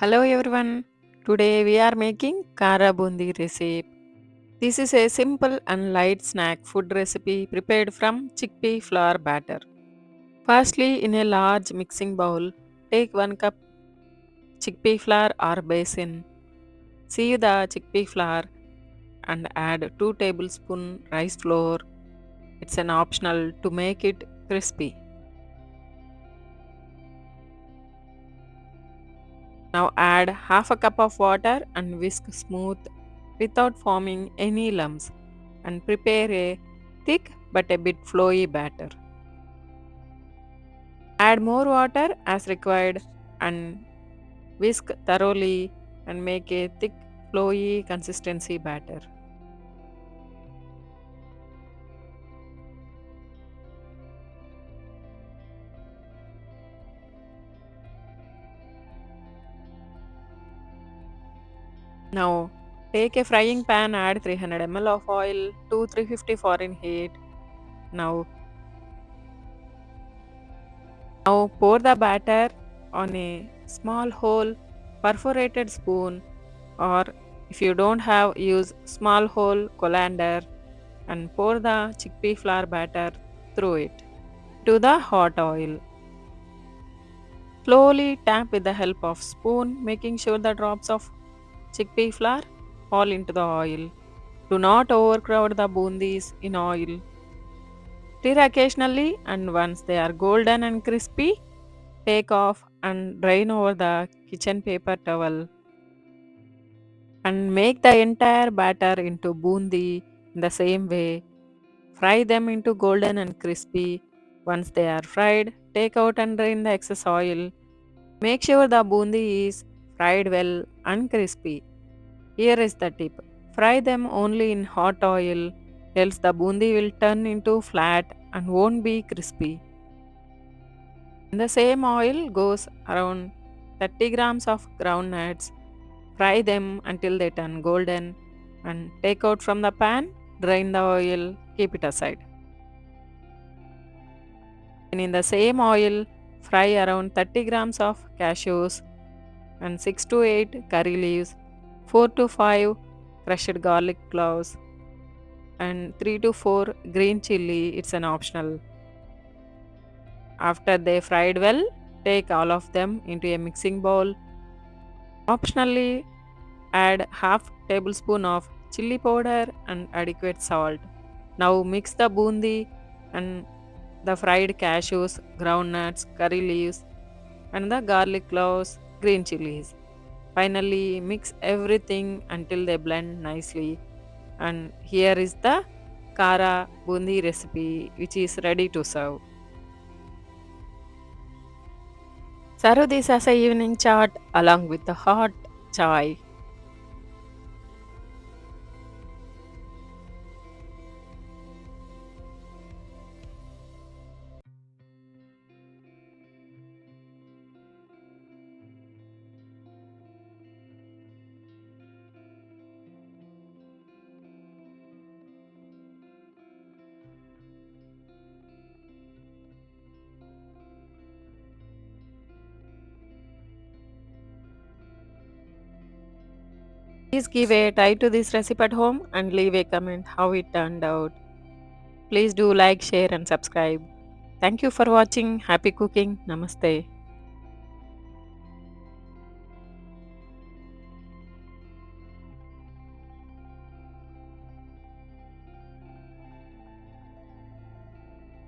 Hello everyone. Today we are making Khara Boondi recipe. This is a simple and light snack food recipe prepared from chickpea flour batter. Firstly, in a large mixing bowl, take 1 cup chickpea flour or besan. Sieve the chickpea flour and add 2 tablespoons rice flour. It's an optional to make it crispy. Now add half a cup of water and whisk smooth without forming any lumps and prepare a thick but a bit flowy batter. Add more water as required and whisk thoroughly and make a thick flowy consistency batter. Now take a frying pan, add 300 ml of oil to 350 Fahrenheit. Now Now pour the batter on a small hole perforated spoon, or if you don't have, use small hole colander and pour the chickpea flour batter through it to the hot oil. Slowly tap with the help of spoon, making sure the drops of chickpea flour fall into the oil. Do not overcrowd the bundis in oil. Stir occasionally, and once they are golden and crispy, take off and drain over the kitchen paper towel and make the entire batter into bundi in the same way. Fry them into golden and crispy. Once they are fried, take out and drain the excess oil. Make sure the bundi is fried well and crispy. Here is the tip. Fry them only in hot oil, else the bundi will turn into flat and won't be crispy. In the same oil goes around 30 grams of groundnuts. Fry them until they turn golden and take out from the pan, drain the oil, keep it aside. And in the same oil, fry around 30 grams of cashews and 6 to 8 curry leaves, 4 to 5 crushed garlic cloves, and 3 to 4 green chilli. It's an optional. After they fried well, take all of them into a mixing bowl. Optionally, add half tablespoon of chili powder and adequate salt. Now mix the bundi and the fried cashews, groundnuts, curry leaves, and the garlic cloves, green chilies. Finally, mix everything until they blend nicely. And here is the Khara Boondi recipe, which is ready to serve. Serve this as a evening chat along with the hot chai. Please give a try to this recipe at home and leave a comment how it turned out. Please do like, share, and subscribe. Thank you for watching. Happy cooking. Namaste.